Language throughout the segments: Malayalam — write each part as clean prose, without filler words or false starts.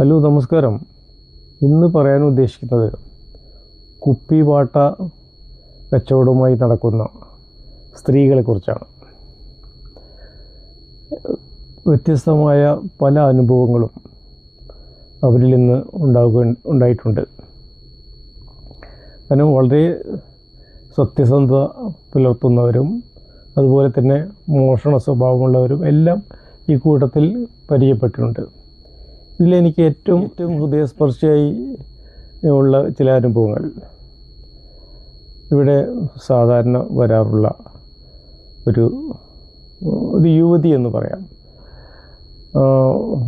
ഹലോ, നമസ്കാരം. ഇന്ന് പറയാൻ ഉദ്ദേശിക്കുന്നത് കുപ്പിവാട്ട കച്ചവടവുമായി നടക്കുന്ന സ്ത്രീകളെക്കുറിച്ചാണ്. വ്യത്യസ്തമായ പല അനുഭവങ്ങളും അവരിൽ നിന്ന് ഉണ്ടായിട്ടുണ്ട്. കാരണം വളരെ സത്യസന്ധത പുലർത്തുന്നവരും അതുപോലെ തന്നെ മോഷണ സ്വഭാവമുള്ളവരും എല്ലാം ഈ കൂട്ടത്തിൽ പരിചയപ്പെട്ടിട്ടുണ്ട്. ഇതിലെനിക്ക് ഏറ്റവും ഹൃദയസ്പർശിയായി ഉള്ള ചില അനുഭവങ്ങൾ ഇവിടെ സാധാരണ വരാറുള്ള ഒരു യുവതി എന്ന് പറയാം.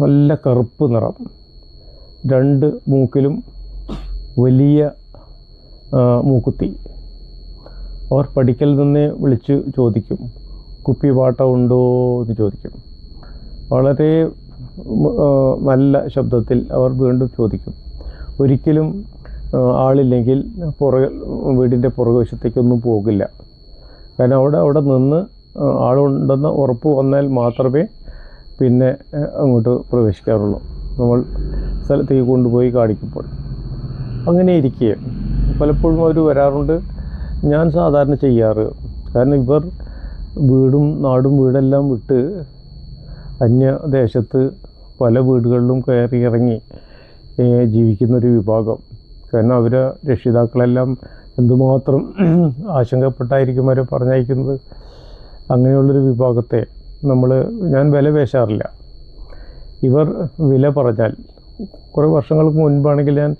നല്ല കറുപ്പ് നിറം, രണ്ട് മൂക്കിലും വലിയ മൂക്കുത്തി. അവർ പഠിക്കൽ നിന്നേ വിളിച്ച് ചോദിക്കും, കുപ്പിവാട്ട ഉണ്ടോ എന്ന് ചോദിക്കും. വളരെ നല്ല ശബ്ദത്തിൽ അവർ വീണ്ടും ചോദിക്കും. ഒരിക്കലും ആളില്ലെങ്കിൽ വീടിൻ്റെ പുറകുവശത്തേക്കൊന്നും പോകില്ല. കാരണം അവിടെ നിന്ന് ആളുണ്ടെന്ന് ഉറപ്പ് വന്നാൽ മാത്രമേ പിന്നെ അങ്ങോട്ട് പ്രവേശിക്കാറുള്ളൂ, നമ്മൾ സ്ഥലത്തേക്ക് കൊണ്ടുപോയി കാണിക്കുമ്പോൾ. അങ്ങനെ ഇരിക്കെ പലപ്പോഴും അവർ വരാറുണ്ട്. ഞാൻ സാധാരണ ചെയ്യാറ്, കാരണം ഇവർ വീടെല്ലാം വിട്ട് അന്യദേശത്ത് പല വീടുകളിലും കയറി ഇറങ്ങി ജീവിക്കുന്നൊരു വിഭാഗം. കാരണം അവരെ രക്ഷിതാക്കളെല്ലാം എന്തുമാത്രം ആശങ്കപ്പെട്ടായിരിക്കും അവരെ പറഞ്ഞയക്കുന്നത്. അങ്ങനെയുള്ളൊരു വിഭാഗത്തെ ഞാൻ വില പേശാറില്ല. ഇവർ വില പറഞ്ഞാൽ, കുറേ വർഷങ്ങൾക്ക് മുൻപാണെങ്കിൽ ഞാൻ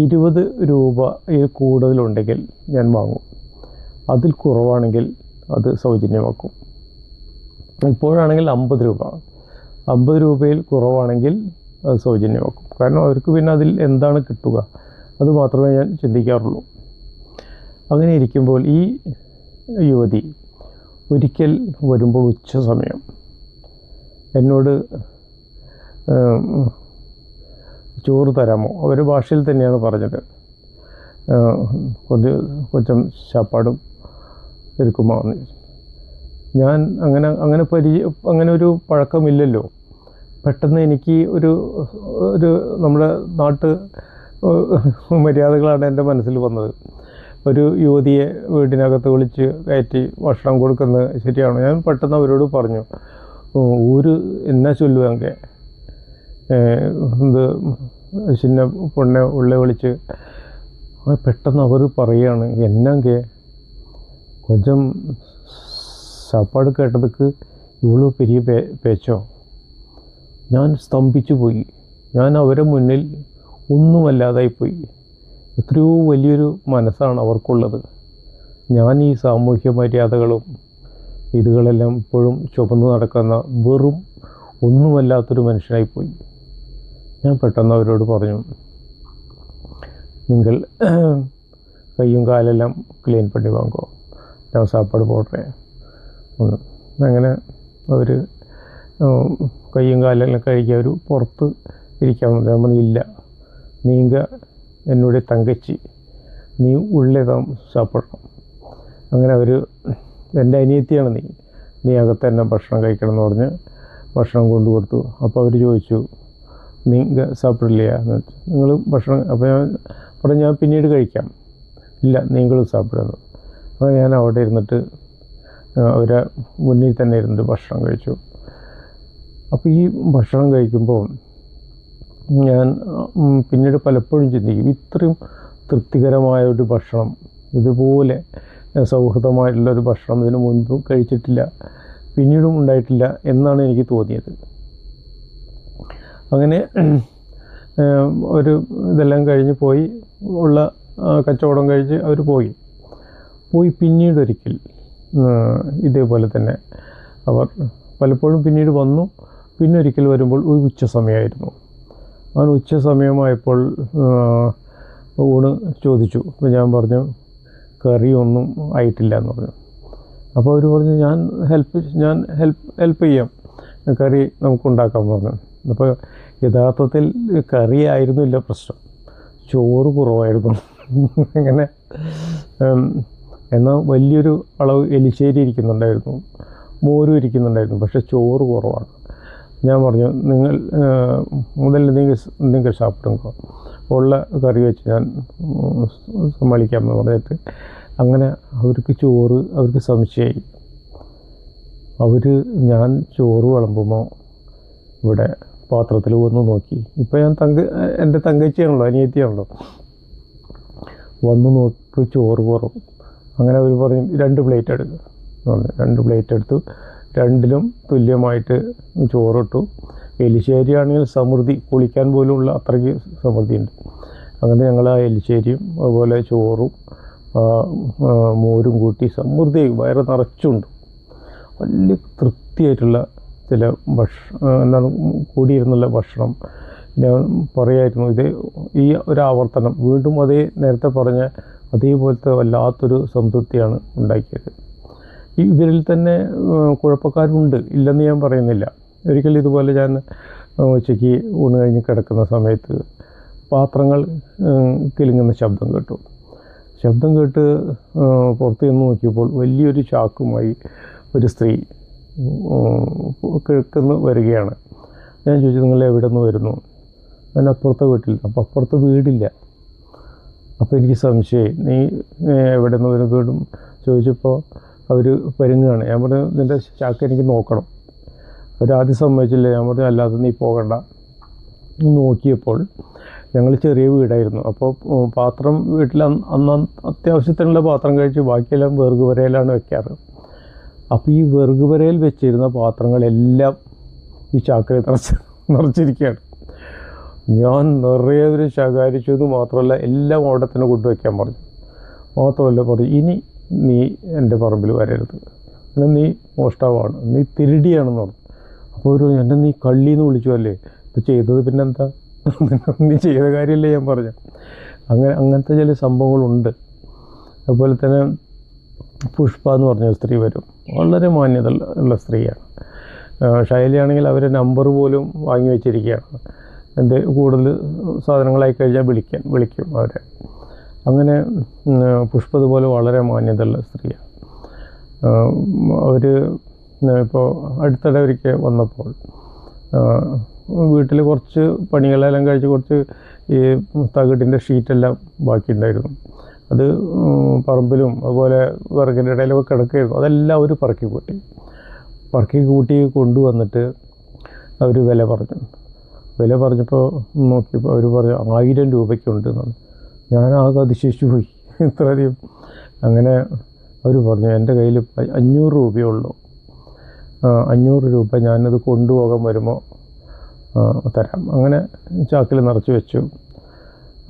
20 രൂപ കൂടുതലുണ്ടെങ്കിൽ ഞാൻ വാങ്ങും. അതിൽ കുറവാണെങ്കിൽ അത് സൗജന്യമാക്കും. ഇപ്പോഴാണെങ്കിൽ 50 രൂപയിൽ കുറവാണെങ്കിൽ അത് സൗജന്യമാക്കും. കാരണം അവർക്ക് പിന്നെ അതിൽ എന്താണ് കിട്ടുക, അത് മാത്രമേ ഞാൻ ചിന്തിക്കാറുള്ളൂ. അങ്ങനെ ഇരിക്കുമ്പോൾ ഈ യുവതി ഒരിക്കൽ വരുമ്പോൾ ഉച്ച സമയം എന്നോട് ചോറ് തരാമോ, അവരുടെ ഭാഷയിൽ തന്നെയാണ് പറഞ്ഞത്. കൊച്ചം ശാപ്പാടും എടുക്കുമോ എന്ന് ചോദിച്ചു. ഞാൻ അങ്ങനെ ഒരു പഴക്കമില്ലല്ലോ. പെട്ടെന്ന് എനിക്ക് ഒരു നമ്മുടെ നാട്ട് മര്യാദകളാണ് എൻ്റെ മനസ്സിൽ വന്നത്. ഒരു യുവതിയെ വീടിനകത്ത് വിളിച്ച് കയറ്റി ഭക്ഷണം കൊടുക്കുന്നത് ശരിയാണോ? ഞാൻ പെട്ടെന്ന് അവരോട് പറഞ്ഞു, എന്നാ ചൊല്ലുവാങ്ക ഇത് ചിന്ന പൊണ്ണെ ഉള്ള വിളിച്ച്. പെട്ടെന്ന് അവർ പറയുകയാണ്, എന്നാങ്കേ കൊഞ്ചം സാപ്പാട് കേട്ടതൊക്കെ ഇവള് പെരിയ പേച്ചോ. ഞാൻ സ്തംഭിച്ചു പോയി. ഞാൻ അവരെ മുന്നിൽ ഒന്നുമല്ലാതായിപ്പോയി. എത്രയോ വലിയൊരു മനസ്സാണ് അവർക്കുള്ളത്. ഞാൻ ഈ സാമൂഹ്യ മര്യാദകളും ഇതുകളെല്ലാം ഇപ്പോഴും ചുമന്ന് നടക്കുന്ന വെറും ഒന്നുമല്ലാത്തൊരു മനുഷ്യനായിപ്പോയി. ഞാൻ പെട്ടെന്ന് അവരോട് പറഞ്ഞു, നിങ്ങൾ കയ്യും കാലെല്ലാം ക്ലീൻ പണി വാങ്ങോ, ഞാൻ സാപ്പാട് പോട്ടെ. അങ്ങനെ അവർ കയ്യും കാലെല്ലാം കഴിക്കുക, അവർ പുറത്ത് ഇരിക്കാൻ ഇല്ല, നീങ്ക എന്നോട് തങ്കച്ചി, നീ ഉള്ളേതാം സാപ്പിടണം. അങ്ങനെ അവർ, എൻ്റെ അനിയത്തിയാണ് നീ അകത്ത് തന്നെ ഭക്ഷണം കഴിക്കണം എന്ന് പറഞ്ഞ് ഭക്ഷണം കൊണ്ടു കൊടുത്തു. അപ്പോൾ അവർ ചോദിച്ചു, നീങ്ക സാപ്പിടില്ല എന്ന് വെച്ചു. നിങ്ങൾ ഭക്ഷണം, അപ്പോൾ ഞാൻ പറഞ്ഞു, ഞാൻ പിന്നീട് കഴിക്കാം. ഇല്ല, നിങ്ങളും സാപ്പിടുന്നു. അപ്പോൾ ഞാൻ അവിടെ ഇരുന്നിട്ട് അവരെ മുന്നിൽ തന്നെ ഇരുന്നിട്ട് ഭക്ഷണം കഴിച്ചു. അപ്പോൾ ഈ ഭക്ഷണം കഴിക്കുമ്പോൾ ഞാൻ പിന്നീട് പലപ്പോഴും ചിന്തിക്കും, ഇത്രയും തൃപ്തികരമായ ഒരു ഭക്ഷണം, ഇതുപോലെ സൗഹൃദമായിട്ടുള്ളൊരു ഭക്ഷണം ഇതിനു മുൻപും കഴിച്ചിട്ടില്ല, പിന്നീടും ഉണ്ടായിട്ടില്ല എന്നാണ് എനിക്ക് തോന്നിയത്. അങ്ങനെ ഇതെല്ലാം കഴിഞ്ഞ് പോയി, ഉള്ള കച്ചവടം കഴിച്ച് അവർ പോയി. പിന്നീടൊരിക്കൽ ഇതേപോലെ തന്നെ അവർ പലപ്പോഴും പിന്നീട് വന്നു. പിന്നൊരിക്കൽ വരുമ്പോൾ ഒരു ഉച്ച സമയമായിരുന്നു. ആ ഉച്ച സമയമായപ്പോൾ ഊണ് ചോദിച്ചു. അപ്പോൾ ഞാൻ പറഞ്ഞു, കറിയൊന്നും ആയിട്ടില്ല എന്ന് പറഞ്ഞു. അപ്പോൾ അവർ പറഞ്ഞു, ഞാൻ ഹെൽപ്പ് ചെയ്യാം, കറി നമുക്കുണ്ടാക്കാൻ പറഞ്ഞു. അപ്പോൾ യഥാർത്ഥത്തിൽ കറി ആയിരുന്നില്ല പ്രശ്നം, ചോറ് കുറവായിരുന്നു. അങ്ങനെ എന്നാൽ വലിയൊരു അളവ് എലിശ്ശേരി ഇരിക്കുന്നുണ്ടായിരുന്നു, മോരും ഇരിക്കുന്നുണ്ടായിരുന്നു, പക്ഷേ ചോറ് കുറവാണ്. ഞാൻ പറഞ്ഞു നിങ്ങൾ முதல்ல നിങ്ങൾ സാപ്പിടുങ്കോ ഉള്ള കറി വെച്ച് ഞാൻ സമ്മതിക്കാമെന്ന് പറഞ്ഞിട്ട് അങ്ങനെ അവർക്ക് ചോറ് അവർക്ക് സംശയമായി. ഞാൻ ചോറ് വിളമ്പുമ്പോൾ ഇവിടെ പാത്രത്തിൽ വന്ന് നോക്കി. ഇപ്പം ഞാൻ എൻ്റെ തങ്കച്ചിയാണല്ലോ, അനിയത്തിയാണല്ലോ. വന്ന് നോക്കി ചോറ് കുറവും. അങ്ങനെ അവർ പറയും 2 പ്ലേറ്റ് എടുക്കുക എന്ന് പറഞ്ഞു. 2 പ്ലേറ്റ് എടുത്തു. 2ലും തുല്യമായിട്ട് ചോറിട്ടു. എലിശ്ശേരി ആണെങ്കിൽ സമൃദ്ധി, കുളിക്കാൻ പോലുമുള്ള അത്രയ്ക്ക് സമൃദ്ധി ഉണ്ട്. അങ്ങനെ ഞങ്ങൾ ആ എലിശ്ശേരിയും അതുപോലെ ചോറും മോരും കൂട്ടി സമൃദ്ധി വയറ് നിറച്ചുണ്ട്. വലിയ തൃപ്തിയായിട്ടുള്ള ചില എന്താണ് കൂടിയിരുന്നുള്ള ഭക്ഷണം ഞാൻ പറയായിരുന്നു. ഈ ഒരു ആവർത്തനം വീണ്ടും അതേ നേരത്തെ പറഞ്ഞ അതേപോലത്തെ വല്ലാത്തൊരു സംതൃപ്തിയാണ് ഉണ്ടാക്കിയത്. ഇവരിൽ തന്നെ കുഴപ്പക്കാരുണ്ട്, ഇല്ലെന്ന് ഞാൻ പറയുന്നില്ല. ഒരിക്കലും ഇതുപോലെ ഞാൻ ഉച്ചയ്ക്ക് ഊണ് കഴിഞ്ഞ് കിടക്കുന്ന സമയത്ത് പാത്രങ്ങൾ കിലുങ്ങുന്ന ശബ്ദം കേട്ടു. ശബ്ദം കേട്ട് പുറത്ത് നിന്ന് നോക്കിയപ്പോൾ വലിയൊരു ചാക്കുമായി ഒരു സ്ത്രീ കിഴക്കുന്ന് വരികയാണ്. ഞാൻ ചോദിച്ചു, നിങ്ങൾ എവിടെ നിന്ന് വരുന്നു? ഞാൻ അപ്പുറത്തെ വീട്ടിൽ. അപ്പോൾ അപ്പുറത്തെ വീടില്ല. അപ്പോൾ എനിക്ക് സംശയമായി, നീ എവിടെ നിന്ന് വരുന്ന വീടും ചോദിച്ചപ്പോൾ അവർ പരുങ്ങുകയാണ്. ഞാൻ പറഞ്ഞു, നിൻ്റെ ചാക്ക് എനിക്ക് നോക്കണം. അവരാദ്യം സമ്മതിച്ചില്ല. ഞാൻ പറഞ്ഞു, അല്ലാതെ നീ പോകണ്ട. നോക്കിയപ്പോൾ ഞങ്ങൾ ചെറിയ വീടായിരുന്നു. അപ്പോൾ പാത്രം വീട്ടിൽ അന്ന് അത്യാവശ്യത്തിനുള്ള പാത്രം കഴിച്ച് ബാക്കിയെല്ലാം വിറക് വരയിലാണ് വെക്കാറ്. അപ്പോൾ ഈ വിറക് വരയിൽ വെച്ചിരുന്ന പാത്രങ്ങളെല്ലാം ഈ ചാക്കിൽ നിറച്ചിരിക്കുകയാണ്. ഞാൻ നിറയെ ഒരു ശകാരിച്ചത് മാത്രമല്ല, എല്ലാം അവിടെ തന്നെ കൊണ്ടുവയ്ക്കാൻ പറഞ്ഞു. മാത്രമല്ല പറഞ്ഞു, ഇനി നീ എൻ്റെ പറമ്പിൽ വരരുത്, എന്നാൽ നീ മോഷ്ടാവാണ്, നീ തിരുടിയാണെന്ന് പറഞ്ഞു. അപ്പോൾ എന്നെ നീ കള്ളിന്ന് വിളിച്ചു അല്ലേ, ഇപ്പോൾ ചെയ്തത് പിന്നെന്താ, നീ ചെയ്ത കാര്യമല്ലേ ഞാൻ പറഞ്ഞു. അങ്ങനത്തെ ചില സംഭവങ്ങളുണ്ട്. അതുപോലെ തന്നെ പുഷ്പ എന്ന് പറഞ്ഞ സ്ത്രീ വരും. വളരെ മാന്യത ഉള്ള സ്ത്രീയാണ്. ശൈലിയാണെങ്കിൽ അവരെ നമ്പർ പോലും വാങ്ങി വെച്ചിരിക്കുകയാണ്. കൂടുതൽ സാധനങ്ങളായി കഴിഞ്ഞാൽ വിളിക്കും അവരെ. അങ്ങനെ പുഷ്പ ഇതുപോലെ വളരെ മാന്യതയുള്ള സ്ത്രീയാണ്. അവർ ഇപ്പോൾ അടുത്തിടെ ഒരിക്കൽ വന്നപ്പോൾ വീട്ടിൽ കുറച്ച് പണികളെല്ലാം കഴിച്ച് കുറച്ച് ഈ തകിടിൻ്റെ ഷീറ്റെല്ലാം ബാക്കിയുണ്ടായിരുന്നു. അത് പറമ്പിലും അതുപോലെ വിറകിൻ്റെ ഇടയിലൊക്കെ കിടക്കുകയായിരുന്നു. അതെല്ലാം അവർ പറക്കി കൂട്ടി കൊണ്ടുവന്നിട്ട് അവർ വില പറഞ്ഞപ്പോൾ നോക്കിയപ്പോൾ അവർ പറഞ്ഞു 1000 രൂപയ്ക്കുണ്ട് എന്നാണ്. ഞാനാകെ അതിശയിച്ചു പോയി, ഇത്രയധികം. അങ്ങനെ അവർ പറഞ്ഞു, എൻ്റെ കയ്യിൽ 500 രൂപയേ ഉള്ളൂ, 500 രൂപ ഞാനത് കൊണ്ടുപോകാൻ വരുമ്പോൾ തരാം. അങ്ങനെ ചാക്കിൽ നിറച്ച് വെച്ചു.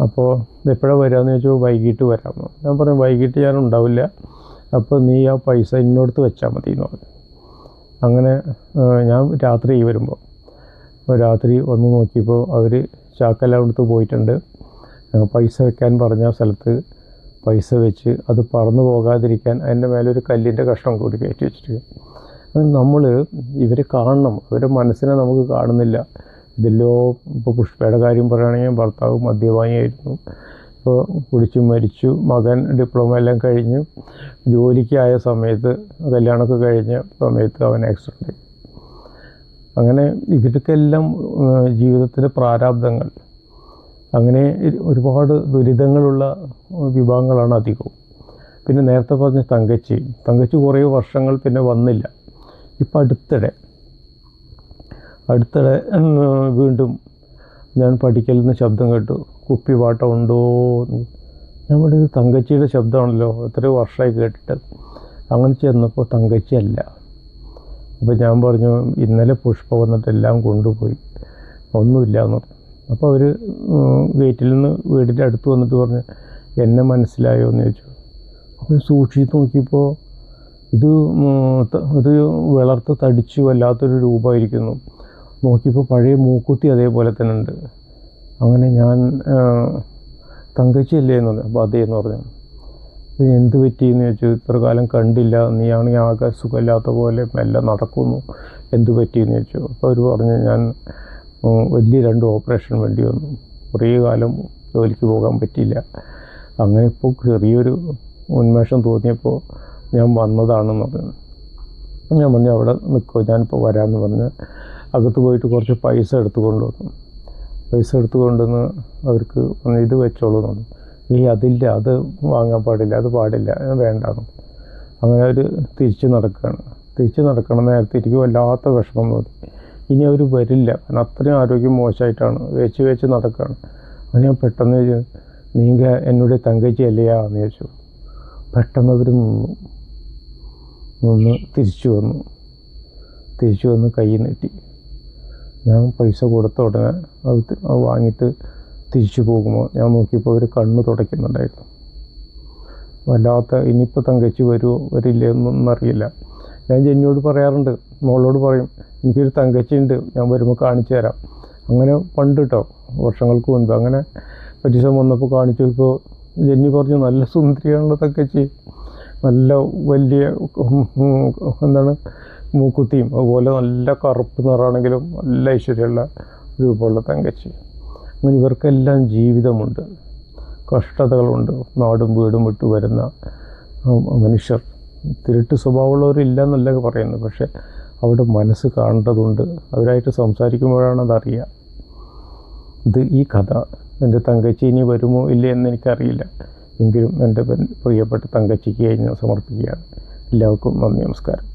അപ്പോൾ എപ്പോഴാണ് വരാമെന്ന് ചോദിച്ചു. വൈകിട്ട് വരാമെന്ന്. ഞാൻ പറഞ്ഞു, വൈകിട്ട് ഞാൻ ഉണ്ടാവില്ല, അപ്പോൾ നീ ആ പൈസ ഇന്നോടത്ത് വെച്ചാൽ മതി എന്ന് പറഞ്ഞു. അങ്ങനെ ഞാൻ രാത്രി രാത്രി വന്ന് നോക്കിയപ്പോൾ അവർ ചാക്കെല്ലാം എടുത്ത് പോയിട്ടുണ്ട്. പൈസ വെക്കാൻ പറഞ്ഞ സ്ഥലത്ത് പൈസ വെച്ച് അത് പറന്നു പോകാതിരിക്കാൻ അതിൻ്റെ മേലൊരു കല്ലിൻ്റെ കഷ്ണം കൂടി കയറ്റി വെച്ചിട്ട്. നമ്മൾ ഇവരെ കാണണം, അവരുടെ മനസ്സിനെ നമുക്ക് കാണുന്നില്ല. ഇതിലോ ഇപ്പോൾ പുഷ്പയുടെ കാര്യം പറയുകയാണെങ്കിൽ ഭർത്താവ് മദ്യപാനിയായിരുന്നു, ഇപ്പോൾ കുടിച്ച് മരിച്ചു. മകൻ ഡിപ്ലോമ എല്ലാം കഴിഞ്ഞ് ജോലിക്കായ സമയത്ത്, കല്യാണമൊക്കെ കഴിഞ്ഞ സമയത്ത് അവൻ ആക്സിഡൻ്റ്. അങ്ങനെ ഇവർക്കെല്ലാം ജീവിതത്തിൻ്റെ പ്രാരാബ്ദങ്ങൾ, അങ്ങനെ ഒരുപാട് ദുരിതങ്ങളുള്ള വിഭാഗങ്ങളാണ് അധികവും. പിന്നെ നേരത്തെ പറഞ്ഞ തങ്കച്ചി കുറേ വർഷങ്ങൾ പിന്നെ വന്നില്ല. ഇപ്പം അടുത്തിടെ വീണ്ടും ഞാൻ പഠിക്കലിൽ നിന്ന് ശബ്ദം കേട്ടു, കുപ്പിപ്പാട്ടം ഉണ്ടോ. നമ്മുടെ ഇത് തങ്കച്ചിയുടെ ശബ്ദമാണല്ലോ, എത്രയോ വർഷമായി കേട്ടിട്ട്. അങ്ങനെ ചെന്നപ്പോൾ തങ്കച്ചി അല്ല. അപ്പോൾ ഞാൻ പറഞ്ഞു, ഇന്നലെ പുഷ്പ വന്നിട്ട് എല്ലാം കൊണ്ടുപോയി, ഒന്നുമില്ല എന്ന് പറഞ്ഞു. അപ്പോൾ അവർ ഗേറ്റിൽ നിന്ന് വീടിൻ്റെ അടുത്ത് വന്നിട്ട് പറഞ്ഞു, എന്നെ മനസ്സിലായോ എന്ന് ചോദിച്ചു. അപ്പോൾ സൂക്ഷിച്ച് നോക്കിയപ്പോൾ ഇത് ഒരു വിളർത്ത് തടിച്ചു വല്ലാത്തൊരു രൂപമായിരിക്കുന്നു. നോക്കിയപ്പോൾ പഴയ മൂക്കുത്തി അതേപോലെ തന്നെ ഉണ്ട്. അങ്ങനെ ഞാൻ തങ്കച്ചിയല്ലേ എന്ന് പറഞ്ഞു. അപ്പോൾ അതേന്ന് പറഞ്ഞു. എന്ത് പറ്റിയെന്ന് ചോദിച്ചു. ഇത്ര കാലം കണ്ടില്ല, നീയാണെങ്കിൽ ആകെ സുഖമില്ലാത്ത പോലെ മെല്ലെ നടക്കുന്നു, എന്ത് പറ്റിയെന്ന് ചോദിച്ചു. അപ്പോൾ അവർ പറഞ്ഞു, ഞാൻ വലിയ 2 ഓപ്പറേഷൻ വേണ്ടി വന്നു, കുറേ കാലം ജോലിക്ക് പോകാൻ പറ്റിയില്ല. അങ്ങനെ ഇപ്പോൾ ചെറിയൊരു ഉന്മേഷം തോന്നിയപ്പോൾ ഞാൻ വന്നതാണെന്ന് പറഞ്ഞു. ഞാൻ പറഞ്ഞു, അവിടെ നിൽക്കുമോ, ഞാനിപ്പോൾ വരാമെന്ന് പറഞ്ഞ് അകത്ത് പോയിട്ട് കുറച്ച് പൈസ എടുത്തു കൊണ്ടുവന്നു. പൈസ എടുത്തു കൊണ്ടുവന്ന് അവർക്ക് ഇത് വെച്ചോളൂ എന്നു. അതില്ല, അത് വാങ്ങാൻ പാടില്ല, അത് പാടില്ല, വേണ്ടാന്ന്. അങ്ങനെ അവർ തിരിച്ച് നടക്കുകയാണ്. തിരിച്ച് നടക്കണ നേരത്തെ എനിക്ക് വല്ലാത്ത വിഷമം തോന്നി. ഇനി അവർ വരില്ല, കാരണം അത്രയും ആരോഗ്യം മോശമായിട്ടാണ്, വെച്ച് നടക്കുകയാണ്. അങ്ങനെ ഞാൻ പെട്ടെന്ന് ചോദിച്ചു, നീങ്ക എന്നോട് തങ്കച്ചി അല്ലയാ എന്ന് ചോദിച്ചു. പെട്ടെന്ന് അവർ നിന്ന് തിരിച്ചു വന്ന് കൈ നീട്ടി. ഞാൻ പൈസ കൊടുത്ത ഉടനെ അത് വാങ്ങിയിട്ട് തിരിച്ചു പോകുമ്പോൾ ഞാൻ നോക്കിയപ്പോൾ അവർ കണ്ണ് തുടയ്ക്കുന്നുണ്ടായിരുന്നു. വല്ലാത്ത, ഇനിയിപ്പോൾ തങ്കച്ചി വരുമോ വരില്ലേ എന്നൊന്നും അറിയില്ല. ഞാൻ ജെന്നിയോട് പറയാറുണ്ട്, മോളോട് പറയും, എനിക്കൊരു തങ്കച്ചി ഉണ്ട്, ഞാൻ വരുമ്പോൾ കാണിച്ചു തരാം. അങ്ങനെ പണ്ട് കേട്ടോ, വർഷങ്ങൾക്ക് മുൻപ് അങ്ങനെ ഒരു ദിവസം വന്നപ്പോൾ കാണിച്ചു. ഇപ്പോൾ ജെന്നി പറഞ്ഞു, നല്ല സുന്ദരിയാണല്ലോ തങ്കച്ചി, നല്ല വലിയ മൂക്കുത്തിയും അതുപോലെ നല്ല കറുപ്പ് നിറാണെങ്കിലും നല്ല ഐശ്വര്യമുള്ള രൂപമുള്ള തങ്കച്ചി. അങ്ങനെ ഇവർക്കെല്ലാം ജീവിതമുണ്ട്, കഷ്ടതകളുണ്ട്. നാടും വീടും വിട്ടു വരുന്ന മനുഷ്യർ, തിരുട്ട് സ്വഭാവമുള്ളവരില്ല എന്നല്ല പറയുന്നത്, പക്ഷേ അവിടെ മനസ്സ് കാണേണ്ടതുണ്ട്. അവരായിട്ട് സംസാരിക്കുമ്പോഴാണ് അതറിയുക. ഈ കഥ എൻ്റെ തങ്കച്ചി ഇനി വരുമോ ഇല്ലേ എന്ന് എനിക്കറിയില്ല. എങ്കിലും എൻ്റെ പ്രിയപ്പെട്ട തങ്കച്ചിക്ക് ഞാൻ സമർപ്പിക്കുകയാണ്. എല്ലാവർക്കും നന്ദി, നമസ്കാരം.